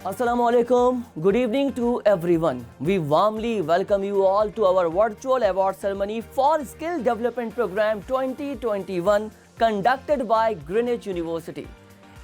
Assalamu alaikum. Good evening to everyone. We warmly welcome you all to our virtual award ceremony for Skill Development Program 2021 conducted by Greenwich University.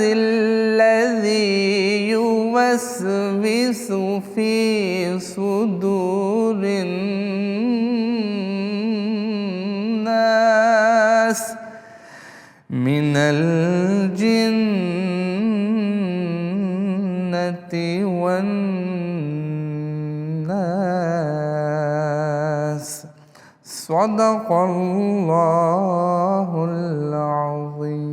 الذي يوسوس في صدور الناس من الجنة والناس. صدق الله العظيم.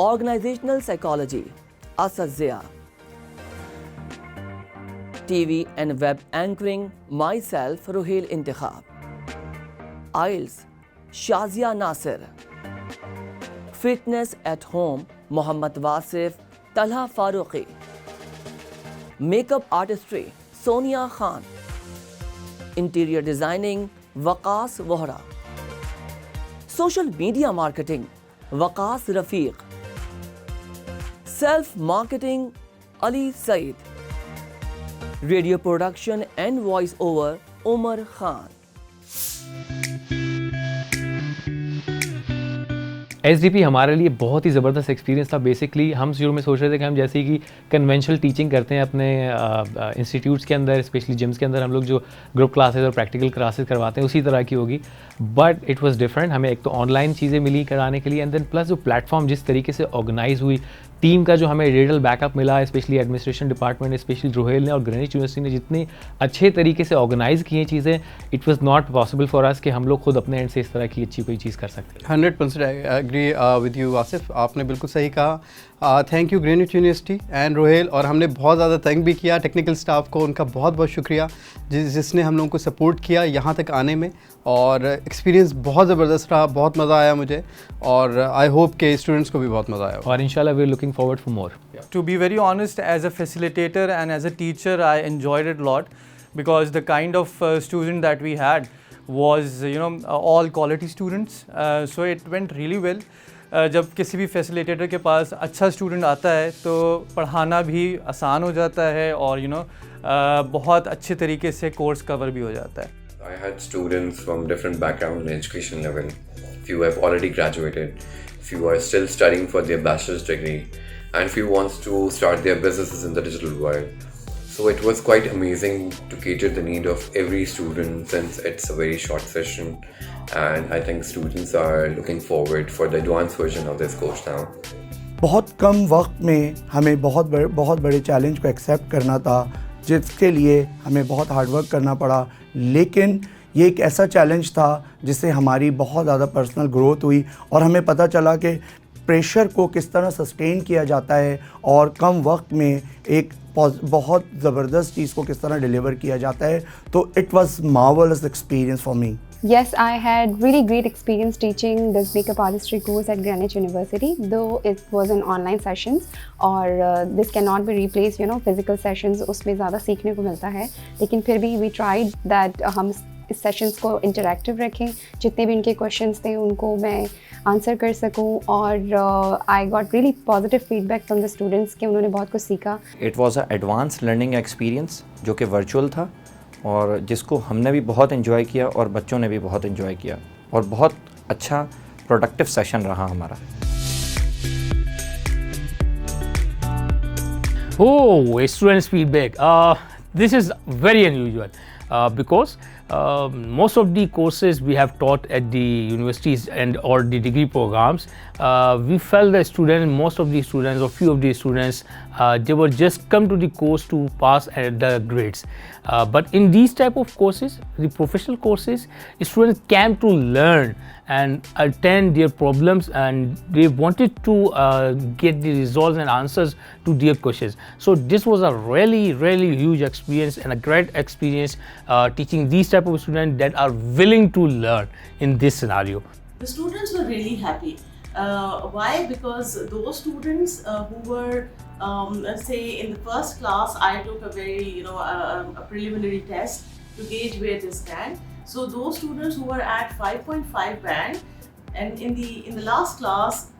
Organizational Psychology, Asad Zia. TV and Web Anchoring, myself, Ruhail Intikhab. IELTS, Shazia Nasir. Fitness at Home, Mohammad Wasif, Talha Farooqi. Makeup Artistry, Sonia Khan. Interior Designing, Waqas Vohra. Social Media Marketing, Waqas Rafiq. Self Marketing, Ali Said. Radio Production and Voice Over, Umar Khan. SDP ہمارے لیے بہت ہی زبردست experience تھا. Basically ہم شروع میں سوچ رہے تھے کہ ہم جیسے کہ کنونشنل ٹیچنگ کرتے ہیں اپنے انسٹیٹیوٹس کے اندر, اسپیشلی جمس کے اندر ہم لوگ جو گروپ کلاسز اور پریکٹیکل کلاسز کرواتے ہیں اسی طرح کی ہوگی, بٹ اٹ واز ڈفرینٹ. ہمیں ایک تو آن لائن چیزیں ملی کرانے کے لیے, اینڈ دین پلس جو پلیٹ فارم جس طریقے سے آرگنائز ہوئی, ٹیم کا جو ہمیں ریڈل بیک اپ ملا, especially administration department, especially Rohail نے اور گرینوچ یونیورسٹی نے جتنے اچھے طریقے سے آرگنائز کی ہیں چیزیں, it was not possible for اس کہ ہم لوگ خود اپنے اینڈ سے اس طرح کی اچھی کوئی چیز کر سکتے. 100% ایگری ود یو آصف, آپ نے بالکل صحیح کہا. Thank you Greenwich university and Ruhail, اور ہم نے بہت زیادہ تھینک بھی کیا ٹیکنیکل اسٹاف کو, ان کا بہت بہت شکریہ جس نے ہم لوگوں کو سپورٹ کیا یہاں تک آنے میں, اور ایکسپیرینس بہت زبردست رہا, بہت مزہ آیا مجھے, اور آئی ہوپ کہ اسٹوڈنٹس کو بھی بہت مزہ آیا. اور انشاءاللہ we are looking forward for more. To be very honest, as a facilitator and as a teacher, I enjoyed it a lot because the kind of student that we had was, all quality students. So it went really well. جب کسی بھی facilitator کے پاس اچھا student آتا ہے تو پڑھانا بھی آسان ہو جاتا ہے, اور بہت اچھے طریقے سے کورس کور بھی ہو جاتا ہے. I had students from different background and education level. Few have already graduated, few are still studying for their bachelor's degree, and few wants to start their businesses in the digital world. So it was quite amazing to cater the need of every student since it's a very short session, and I think students are looking forward for the advanced version of this course now. بہت کم وقت میں ہمیں بہت بڑے challenge کو accept کرنا تھا, جس کے لیے ہمیں بہت ہارڈ ورک کرنا پڑا, لیکن یہ ایک ایسا چیلنج تھا جس سے ہماری بہت زیادہ پرسنل گروتھ ہوئی, اور ہمیں پتہ چلا کہ پریشر کو کس طرح سسٹین کیا جاتا ہے اور کم وقت میں ایک بہت زبردست چیز کو کس طرح ڈیلیور کیا جاتا ہے. تو it was marvels experience for me. Yes, I had really great experience teaching this makeup artistry course at Greenwich University, though it was in online sessions, اور this cannot be replaced, physical sessions, اس میں زیادہ سیکھنے کو ملتا ہے, لیکن پھر بھی we tried that ہم اس سیشنس کو انٹریکٹیو رکھیں, جتنے بھی ان کے کویشچنس تھے ان کو میں آنسر کر سکوں, اور I got really positive feedback from the students کہ انہوں نے بہت کچھ سیکھا. It was a advance learning experience جو کہ ورچوئل تھا, اور جس کو ہم نے بھی بہت انجوائے کیا اور بچوں نے بھی بہت انجوائے کیا, اور بہت اچھا پروڈکٹیو سیشن رہا ہمارا. Oh, students' feedback. This is very unusual because most of the courses we have taught at the universities and or the degree programs, we felt that most of the students or few of the students, they were just come to the course to pass at the grades. But in these type of courses, the professional courses, students came to learn and attend their problems, and they wanted to get the results and answers to their questions. So this was a really, really huge experience and a great experience teaching these type of students that are willing to learn in this scenario. The students were really happy. Why? Because those students who were, say in the first class, I took a very, a preliminary test to gauge where they stand. So those students who were at 5.5 band, and in the last class,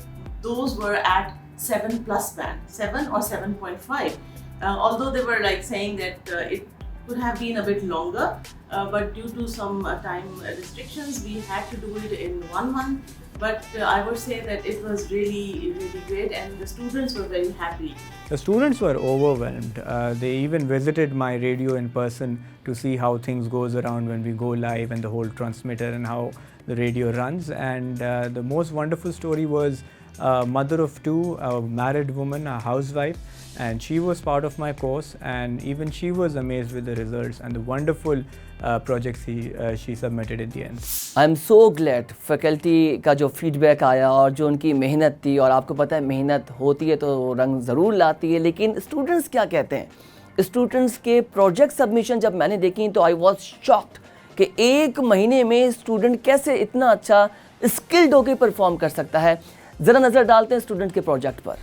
those were at 7 plus band, 7 or 7.5. Although they were like saying that it could have been a bit longer, but due to some time restrictions, we had to do it in 1 month. But I would say that it was really, really great, and the students were very happy. The students were overwhelmed. They even visited my radio in person to see how things goes around when we go live, and the whole transmitter and how the radio runs. And the most wonderful story was a mother of two, a married woman, a housewife, and she was part of my course, and even she was amazed with the results and the wonderful projects she submitted in the end. I am so glad faculty کا جو feed back آیا اور جو ان کی محنت تھی, اور آپ کو پتہ ہے محنت ہوتی ہے تو رنگ ضرور لاتی ہے, لیکن اسٹوڈنٹس کیا کہتے ہیں. اسٹوڈنٹس کے پروجیکٹ سبمیشن جب میں نے دیکھی تو آئی واز شاکڈ کہ 1 مہینے میں اسٹوڈنٹ کیسے اتنا اچھا اسکلڈ ہو کے پرفارم کر سکتا ہے. ذرا نظر ڈالتے ہیں اسٹوڈنٹ کے پروجیکٹ پر.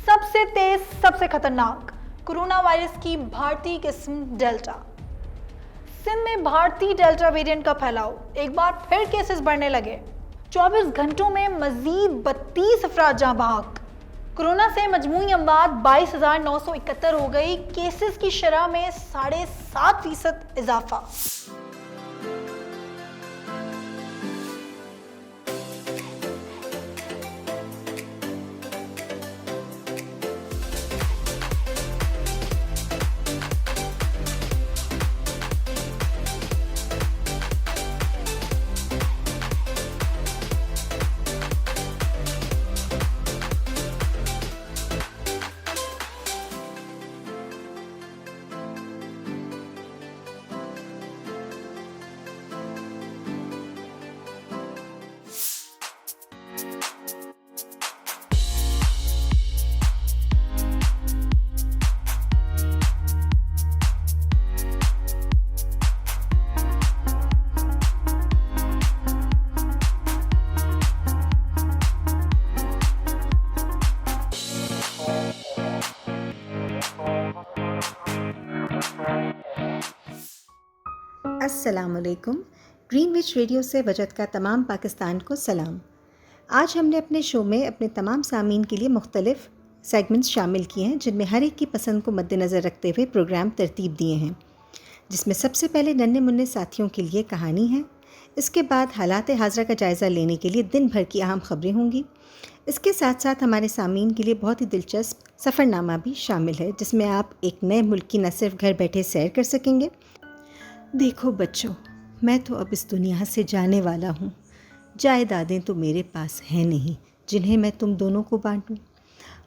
سب سے تیز, سب سے خطرناک کورونا وائرس کی بھارتی قسم ڈیلٹا. سندھ میں بھارتی ڈیلٹا ویرینٹ کا پھیلاؤ, ایک بار پھر کیسز بڑھنے لگے. 24 گھنٹوں میں مزید 32 افراد جاں بحق. کورونا سے مجموعی اموات 22,971 ہو گئی. کیسز کی شرح میں 7.5% اضافہ. السلام علیکم. گرین وچ ریڈیو سے وجد کا تمام پاکستان کو سلام. آج ہم نے اپنے شو میں اپنے تمام سامعین کے لیے مختلف سیگمنٹس شامل کیے ہیں جن میں ہر ایک کی پسند کو مد نظر رکھتے ہوئے پروگرام ترتیب دیے ہیں، جس میں سب سے پہلے ننھے منھے ساتھیوں کے لیے کہانی ہے. اس کے بعد حالات حاضرہ کا جائزہ لینے کے لیے دن بھر کی اہم خبریں ہوں گی. اس کے ساتھ ساتھ ہمارے سامعین کے لیے بہت ہی دلچسپ سفر نامہ بھی شامل ہے، جس میں آپ ایک نئے ملک کی نہ صرف گھر بیٹھے سیر کر سکیں گے. دیکھو بچوں، میں تو اب اس دنیا سے جانے والا ہوں. جائیدادیں تو میرے پاس ہیں نہیں جنہیں میں تم دونوں کو بانٹوں.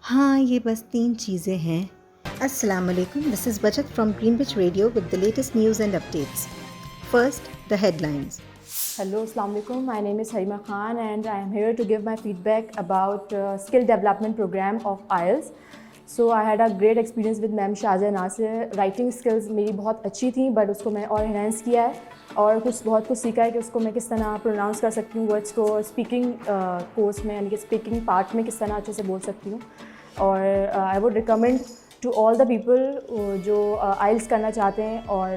ہاں، یہ بس 3 چیزیں ہیں. السلام علیکم. This is Wajid from Greenwich radio with the latest news and updates. First, the headlines. Hello, Assalamu alaikum. My name is Harima Khan and I am here to give my feedback about skill development program of IELTS. So I had a great experience with Ma'am Shazia Nasir. Writing skills میری بہت اچھی تھیں but اس کو میں اور enhance کیا ہے اور بہت کچھ سیکھا ہے کہ اس کو میں کس طرح پروناؤنس کر سکتی ہوں ورڈس کو اسپیکنگ کورس میں، یعنی کہ اسپیکنگ پارٹ میں کس طرح اچھے سے بول سکتی ہوں. اور I would recommend to all the people جو IELTS کرنا چاہتے ہیں اور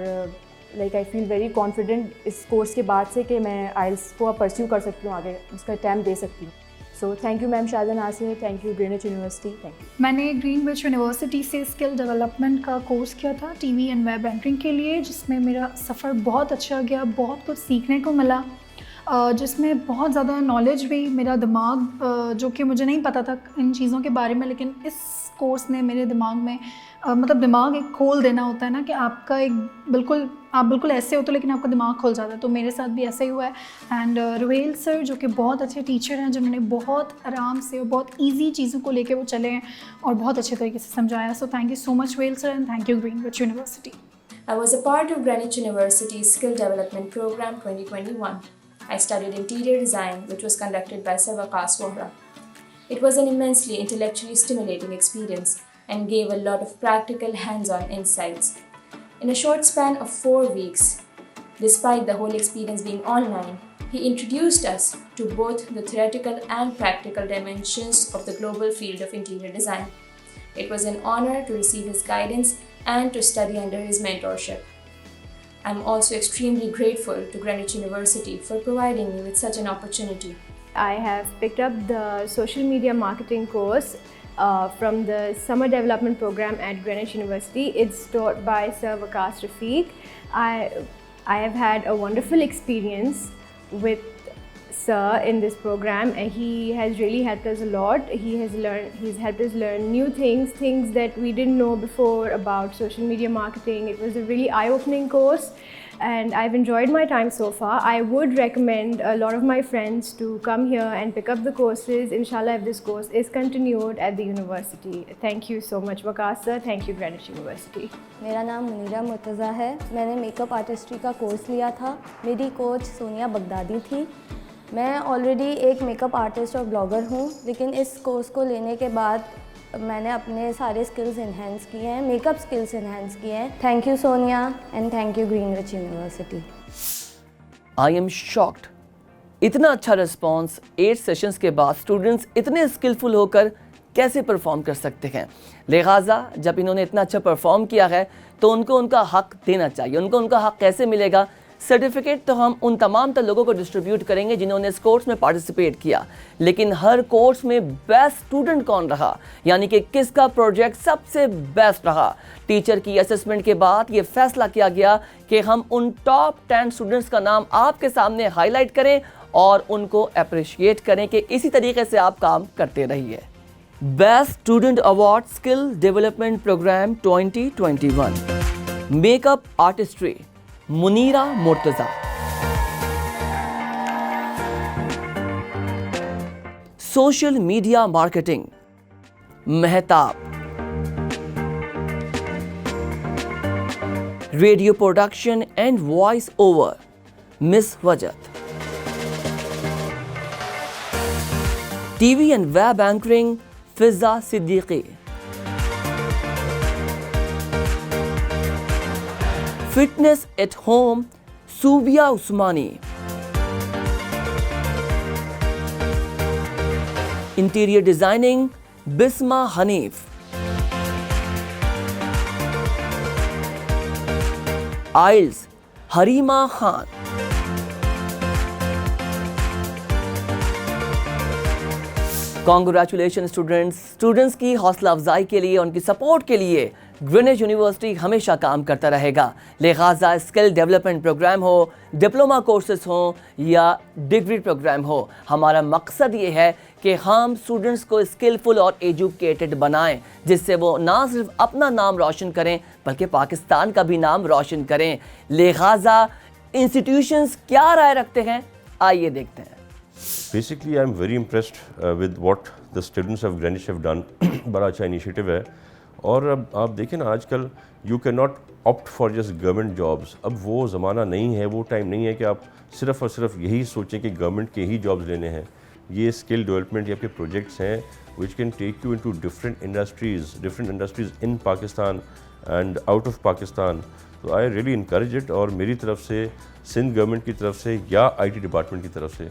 like I feel very confident اس کورس کے بعد سے کہ میں IELTS کو پرسیو کر سکتی ہوں، آگے اس کا اٹیمپٹ دے سکتی ہوں. So thank you ma'am Shazia Nasir, thank you green which university. Thank you. میں نے گرین وچ یونیورسٹی سے اسکل ڈیولپمنٹ کا کورس کیا تھا T V and web anchoring کے لیے، جس میں میرا سفر بہت اچھا گیا، بہت کچھ سیکھنے کو ملا، جس میں بہت زیادہ نالج بھی. میرا دماغ جو کہ مجھے نہیں پتہ تھا ان چیزوں کے بارے میں، لیکن اس کورس نے میرے دماغ میں مطلب دماغ ایک کھول دینا ہوتا ہے نا کہ آپ کا ایک آپ بالکل ایسے ہوتے لیکن آپ کا دماغ کھل جاتا ہے. تو میرے ساتھ بھی ایسا ہی ہوا ہے. اینڈ روہیل سر جو کہ بہت اچھے ٹیچر ہیں، جنہوں نے بہت آرام سے اور بہت ایزی چیزوں کو لے کے وہ چلے ہیں اور بہت اچھے طریقے سے سمجھایا. So thank you so much Rohail sir and thank you green which university. I was a part of Greenwich University's Skill Development Program 2021. I studied interior design, which was conducted by Sir Waqas Vohra. It was an immensely intellectually stimulating experience and gave a lot of practical hands-on insights. In a short span of 4 weeks, despite the whole experience being online, he introduced us to both the theoretical and practical dimensions of the global field of interior design. It was an honor to receive his guidance and to study under his mentorship. I'm also extremely grateful to Greenwich University for providing me with such an opportunity. I have picked up the social media marketing course from the summer development program at Greenwich University. It's taught by Sir Waqas Rafiq. I have had a wonderful experience with Sir in this program and he has really helped us a lot. He's helped us learn new things that we didn't know before about social media marketing. It was a really eye-opening course and I've enjoyed my time so far. I would recommend a lot of my friends to come here and pick up the courses, inshallah, if this course is continued at the university. Thank you so much Waqas sir. Thank you Greenwich University. میرا نام منیرہ مرتضیٰ ہے. میں نے make up آرٹسٹری کا course لیا تھا. میری coach Sonia Baghdadi تھی. میں آلریڈی ایک میک اپ آرٹسٹ اور بلاگر ہوں، لیکن اس کورس کو لینے کے بعد میں نے اپنے سارے اسکلز انہینس کیے ہیں، میک اپ اسکلز انہینس کیے ہیں. Thank you Sonia and thank you green which university. I am shocked. اتنا اچھا رسپانس 8 سیشنز کے بعد اسٹوڈنٹس اتنے اسکلفل ہو کر کیسے پرفارم کر سکتے ہیں. لہٰذا جب انہوں نے اتنا اچھا پرفارم کیا ہے تو ان کو ان کا حق دینا چاہیے. ان کو ان کا حق کیسے ملے گا؟ سرٹیفکیٹ تو ہم ان تمام تر لوگوں کو ڈسٹریبیوٹ کریں گے جنہوں نے اس کورس میں پارٹیسپیٹ کیا، لیکن ہر کورس میں بیسٹ اسٹوڈنٹ کون رہا، یعنی کہ کس کا پروجیکٹ سب سے بیسٹ رہا. ٹیچر کی اسسمنٹ کے بعد یہ فیصلہ کیا گیا کہ ہم ان ٹاپ 10 اسٹوڈنٹس کا نام آپ کے سامنے ہائی لائٹ کریں اور ان کو اپریشیٹ کریں کہ اسی طریقے سے آپ کام کرتے رہیے. Best student award skill development programme 2021. Make up artistry Munira Murtaza. Social media marketing Mahtab. Radio production and voice over miss Wajd. T V and web anchoring Fiza Siddiqui. Fitness at home Sobia Usmani. Interior designing Bisma Hanif. IELTS Harima Khan. Congratulation students کی حوصلہ افزائی کے لیے، ان کی support کے لیے گرینوچ university ہمیشہ کام کرتا رہے گا. لہٰذا اسکل ڈیولپمنٹ پروگرام ہو، ڈپلوما کورسز ہوں یا ڈگری پروگرام ہو، ہمارا مقصد یہ ہے کہ ہم اسٹوڈنٹس کو اسکلفل اور ایجوکیٹڈ بنائیں، جس سے وہ نہ صرف اپنا نام روشن کریں بلکہ پاکستان کا بھی نام روشن کریں. لہٰذا انسٹیٹیوشنز کیا رائے رکھتے ہیں، آئیے دیکھتے ہیں. Basically, I'm very impressed with what the students of Greenwich have done. بڑا اچھا انیشیٹو ہے. اور اب آپ دیکھیں نا، آج کل you can not opt for just government jobs. اب وہ زمانہ نہیں ہے، وہ ٹائم نہیں ہے کہ آپ صرف اور صرف یہی سوچیں کہ گورنمنٹ کے ہی جابس لینے ہیں. یہ اسکل ڈیولپمنٹ یا پھر پروجیکٹس ہیں which can take you into different industries in Pakistan and out of Pakistan. تو آئی ریئلی انکریج اٹ. اور میری طرف سے، سندھ گورنمنٹ کی طرف سے یا آئی ٹی ڈپارٹمنٹ کی طرف سے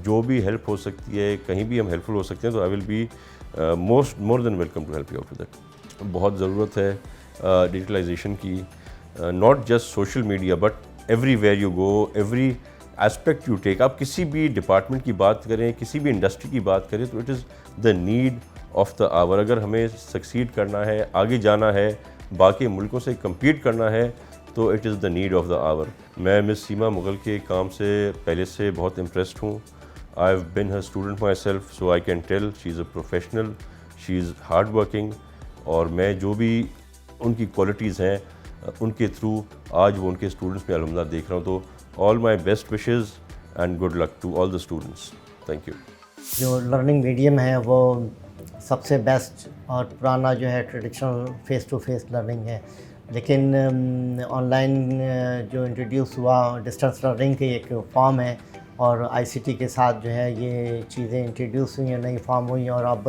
جو بھی ہیلپ ہو سکتی ہے، کہیں بھی ہم ہیلپ فل ہو سکتے ہیں، تو I will be more than welcome to help you out with that. بہت ضرورت ہے ڈیجیٹلائزیشن کی، not just social media but everywhere you go, every aspect you take. آپ کسی بھی ڈپارٹمنٹ کی بات کریں، کسی بھی انڈسٹری کی بات کریں، تو it is the need of the hour. اگر ہمیں سکسیڈ کرنا ہے، آگے جانا ہے، باقی ملکوں سے کمپیٹ کرنا ہے، تو it is the need of the hour. میں مس سیما مغل کے کام سے پہلے سے بہت امپریسڈ ہوں. I have been Hare student my self, so I can tell she is a professional, she is hard working. اور میں جو بھی ان کی کوالٹیز ہیں ان کے تھرو آج وہ ان کے اسٹوڈنٹس میں الحمدللہ دیکھ رہا ہوں. تو all my best wishes and good luck to all the students. Thank you. جو لرننگ میڈیم ہے وہ سب سے بیسٹ اور پرانا جو ہے traditional face to face learning ہے. لیکن آن لائن جو انٹروڈیوس ہوا ڈسٹنس لرننگ کی ایک فارم ہے، اور آئی سی ٹی کے ساتھ جو ہے یہ چیزیں انٹروڈیوس ہوئی ہیں، نئی فارم ہوئی ہیں. اور اب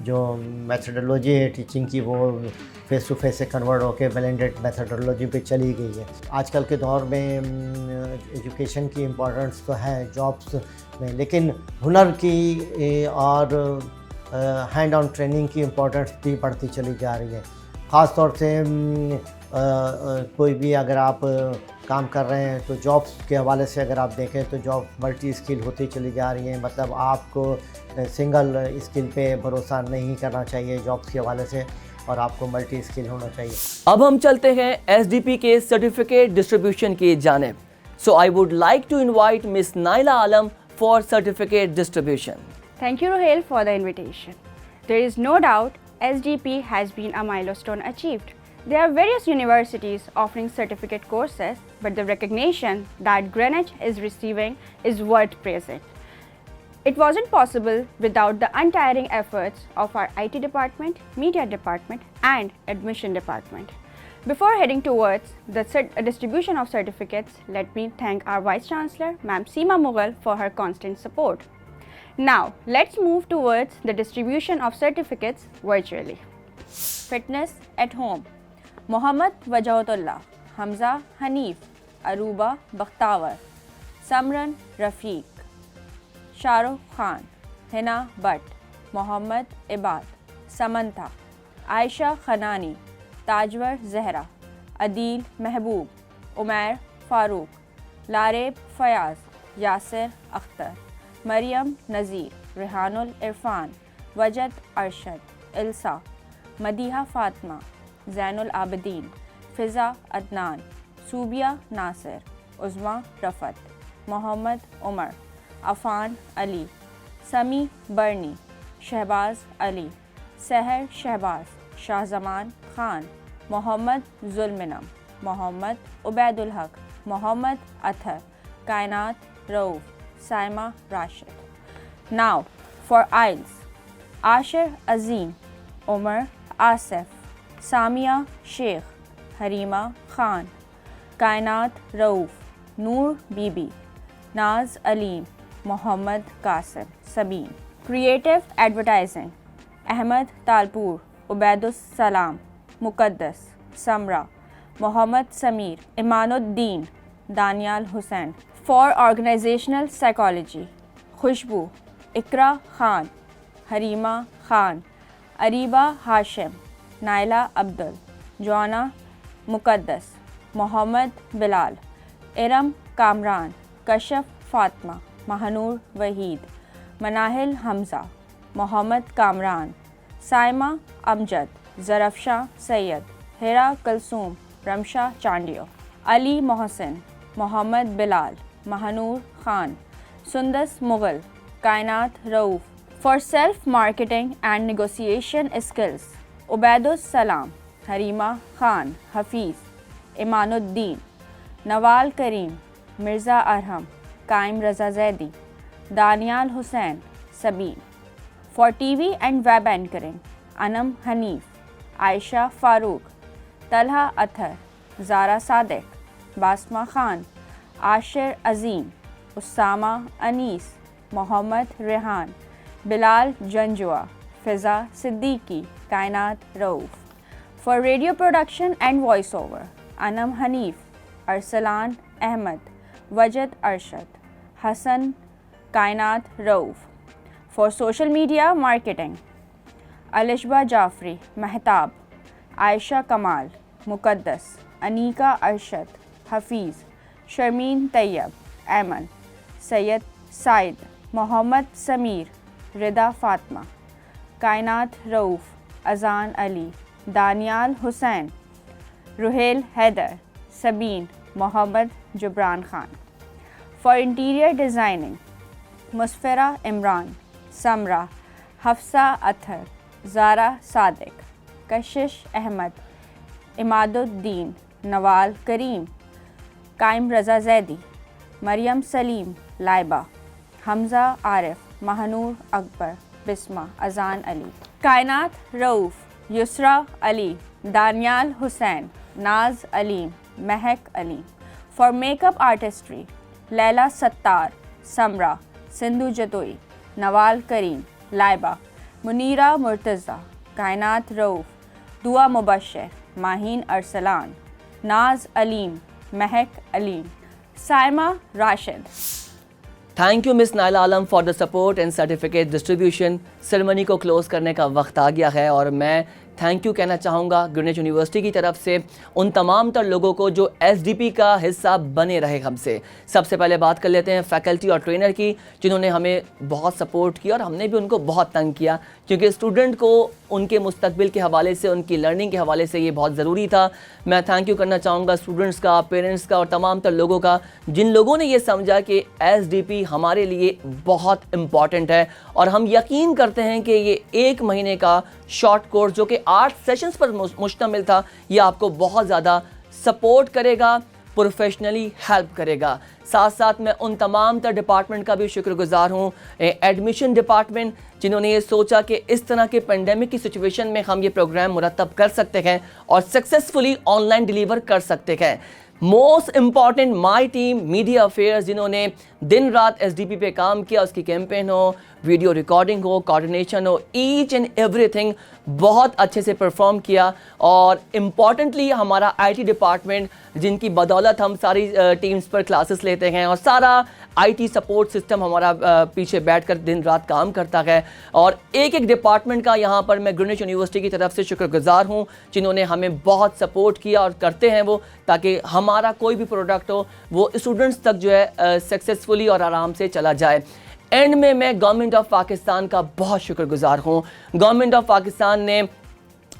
جو میتھڈولوجی ہے ٹیچنگ کی وہ فیس ٹو فیس سے کنورٹ ہو کے بلینڈڈ میتھڈولوجی پہ چلی گئی ہے. آج کل کے دور میں ایجوکیشن کی امپورٹنس تو ہے جابس میں، لیکن ہنر کی اور ہینڈ آن ٹریننگ کی امپورٹنس بھی بڑھتی چلی جا رہی ہے. خاص طور سے کوئی بھی اگر آپ کام کر رہے ہیں تو جابس کے حوالے سے اگر آپ دیکھیں تو جاب ملٹی اسکل ہوتی چلی جا رہی ہیں. مطلب آپ کو سنگل اسکل پہ بھروسہ نہیں کرنا چاہیے جابس کے حوالے سے، اور آپ کو ملٹی اسکل ہونا چاہیے. اب ہم چلتے ہیں ایس ڈی پی کے سرٹیفکیٹ ڈسٹریبیوشن کی جانب. So I would like to invite miss Naila Alam for certificate distribution. Thank you, Ruhail, for the invitation. There is no doubt SDP has been a milestone achieved. There are various universities offering certificate courses, but the recognition that Greenwich is receiving is worth praising. It wasn't possible without the untiring efforts of our IT department, media department, and admission department. Before heading towards the distribution of certificates, let me thank our Vice Chancellor, Ma'am Seema Mughal, for her constant support. Now, let's move towards the distribution of certificates virtually. Fitness at home. Mohammad Wajahutullah, Hamza Hanif, Aruba Bakhtawar, Samran Rafiq, Shahrukh Khan, Hina Butt, Mohammad Ibad, Samantha, Aisha Khanani, Tajwar Zehra, Adil Mehboob, Umair Farooq, Lareb Fayaz, Yasir Akhtar, Maryam Nazir, Rehanul Irfan, Wajad Arshad, Ilsa, Madiha Fatma, Zainul Abidin, Fiza Adnan, Subia Nasir, Uzma Rafat, Mohammad Umar, Afan Ali, Sami Barni, Shehbaz Ali, Seher Shehbaz, Shahzaman Khan, Mohammad Zulminam, Mohammad Ubaidul Haq, Mohammad Athar, Kainat Rauf, Saima Rashid. Now for IELTS. Ashir Azim, Umar Asif, Samia Sheikh, Harima Khan, Kainat Rauf, Noor Bibi, Naz Aleem, Mohammad Qasim, Sabeen. Creative advertising. Ahmed Talpur, Ubaidus Salam, Muqaddas, Samra, Mohammad Sameer, Imanuddin, Danial Hussain. For organizational psychology. Khushbu, Ikra Khan, Harima Khan, Ariba Hashim, Naila Abdul, Joanna Muqaddas, Mohammad Bilal. Iram Kamran, کشف فاطمہ, مہنور وحید, مناہل حمزہ, محمد کامران, سائمہ امجد, زرفشاں سید, ہیرا کلثوم, رمشا چانڈیو, علی محسن, محمد بلال, مہنور خان, سندس مغل, کائنات رؤوف. For self-marketing and negotiation skills, Ubaid السلام, حریمہ خان, حفیظ, ایمان الدین, نوال کریم, مرزا ارحم, قائم رضا زیدی, دانیال حسین, سبین. For TV and web anchoring, انم حنیف, عائشہ فاروق, طلحہ اطہر, زارا صادق, باسمہ خان, عاشر عظیم, اسامہ انیس, محمد ریحان, بلال جنجوا, فضا صدیقی, کائنات رؤوف. For radio production and voice over, انم حنیف, ارسلان احمد, وجد ارشد, حسن, کائنات رؤوف. For social media marketing, الشبہ Jafri, Mahtab, عائشہ کمال, مقدس, انیکا ارشد, حفیظ, شرمین طیب, ایمن, سید سعید, محمد سمیر, ردا فاطمہ, کائنات رؤوف, اذان علی, دانیال حسین, روہیل حیدر, سبین, محمد Jibran Khan. For interior designing, مسفرہ عمران, سمرہ, حفصہ اطہر, زارا صادق, کشش احمد, عماد الدین, نوال کریم, قائم رضا زیدی, مریم سلیم, لائبہ, حمزہ عارف, مہنور اکبر, بسمہ, اذان علی, کائنات رؤوف, یسریٰ علی, دانیال حسین, ناز علیم, مہک علیم. For makeup artistry, لیلا ستار, سمرہ, سندھو جتوئی, نوال کریم, لائبہ, منیرہ مرتضیٰ, کائنات رؤوف, دعا مبشر, Maheen Arsalan, Naz Aleem, Mehak Aleem, Saima Rashid. Thank you miss Naila Alam for the support and certificate distribution. Ceremony کو کلوز کرنے کا وقت آ گیا ہے اور میں تھینک یو کہنا چاہوں گا گرینوچ یونیورسٹی کی طرف سے ان تمام تر لوگوں کو جو ایس ڈی پی کا حصہ بنے رہے ہم سے. سب سے پہلے بات کر لیتے ہیں فیکلٹی اور ٹرینر کی جنہوں نے ہمیں بہت سپورٹ کیا اور ہم نے بھی ان کو بہت تنگ کیا کیونکہ اسٹوڈنٹ کو ان کے مستقبل کے حوالے سے ان کی لرننگ کے حوالے سے یہ بہت ضروری تھا. میں تھینک یو کرنا چاہوں گا اسٹوڈنٹس کا, پیرنٹس کا اور تمام تر لوگوں کا جن لوگوں نے یہ سمجھا کہ ایس ڈی پی ہمارے لیے بہت امپورٹنٹ ہے اور ہم یقین کرتے ہیں کہ یہ 1 مہینے کا شارٹ کورس جو کہ 8 سیشنز پر مشتمل تھا یہ آپ کو بہت زیادہ سپورٹ کرے گا, پروفیشنلی ہیلپ کرے گا. ساتھ ساتھ میں ان تمام تر ڈپارٹمنٹ کا بھی شکر گزار ہوں, ایڈمیشن ڈپارٹمنٹ جنہوں نے یہ سوچا کہ اس طرح کے پینڈیمک کی سچویشن میں ہم یہ پروگرام مرتب کر سکتے ہیں اور سکسیزفلی آن لائن ڈیلیور کر سکتے ہیں. Most important my team media affairs جنہوں نے دن رات ایس ڈی پی پہ کام کیا, اس کی کیمپین ہو, ویڈیو ریکارڈنگ ہو, کوارڈینیشن ہو, ایچ اینڈ ایوری تھنگ بہت اچھے سے پرفارم کیا. اور امپورٹنٹلی ہمارا آئی ٹی ڈپارٹمنٹ جن کی بدولت ہم ساری ٹیمز پر کلاسز لیتے ہیں اور سارا آئی ٹی سپورٹ سسٹم ہمارا پیچھے بیٹھ کر دن رات کام کرتا ہے. اور ایک ڈپارٹمنٹ کا یہاں پر میں گرینوچ یونیورسٹی کی طرف سے شکر گزار ہوں جنہوں نے ہمیں بہت سپورٹ کیا اور کرتے ہیں وہ, تاکہ ہمارا کوئی بھی پروڈکٹ ہو وہ اسٹوڈنٹس تک جو ہے سکسیزفلی اور آرام سے چلا جائے. اینڈ میں گورنمنٹ آف پاکستان کا بہت شکر گزار ہوں. گورنمنٹ آف پاکستان نے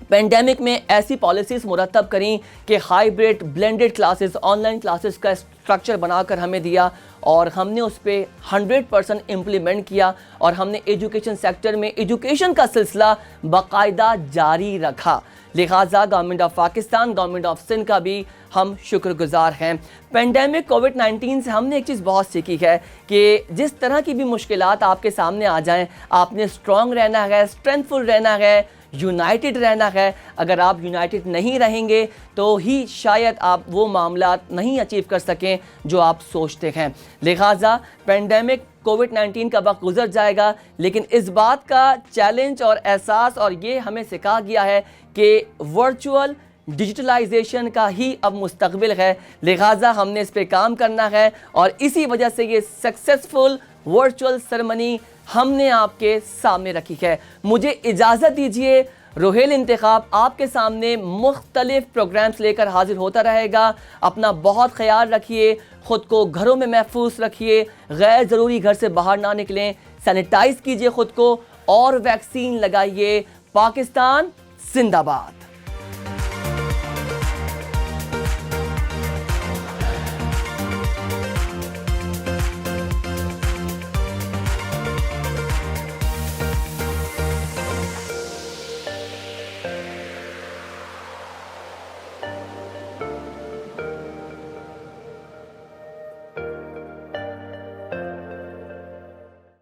پینڈیمک میں ایسی پالیسیز مرتب کریں کہ hybrid blended classes, on line classes کا اسٹرکچر بنا کر ہمیں دیا اور ہم نے اس پہ 100% امپلیمنٹ کیا اور ہم نے ایجوکیشن سیکٹر میں ایجوکیشن کا سلسلہ باقاعدہ جاری رکھا. لہٰذا government of Pakistan, government of Sindh کا بھی ہم شکر گزار ہیں. پینڈیمک کووڈ-19 سے ہم نے ایک چیز بہت سیکھی ہے کہ جس طرح کی بھی مشکلات آپ کے سامنے آ جائیں آپ نے اسٹرانگ رہنا ہے, اسٹرینتھفل رہنا ہے, یونائٹڈ رہنا ہے. اگر آپ یونائٹڈ نہیں رہیں گے تو ہی شاید آپ وہ معاملات نہیں اچیو کر سکیں جو آپ سوچتے ہیں. لہٰذا پینڈیمک کووڈ-19 کا وقت گزر جائے گا لیکن اس بات کا چیلنج اور احساس اور یہ ہمیں سکھا گیا ہے کہ ورچوئل ڈیجیٹلائزیشن کا ہی اب مستقبل ہے. لہٰذا ہم نے اس پہ کام کرنا ہے اور اسی وجہ سے یہ سکسیزفل ورچوئل سرمنی ہم نے آپ کے سامنے رکھی ہے. مجھے اجازت دیجیے روہیل انتخاب آپ کے سامنے مختلف پروگرامز لے کر حاضر ہوتا رہے گا. اپنا بہت خیال رکھیے, خود کو گھروں میں محفوظ رکھیے, غیر ضروری گھر سے باہر نہ نکلیں, سینیٹائز کیجئے خود کو اور ویکسین لگائیے. پاکستان زندہ باد.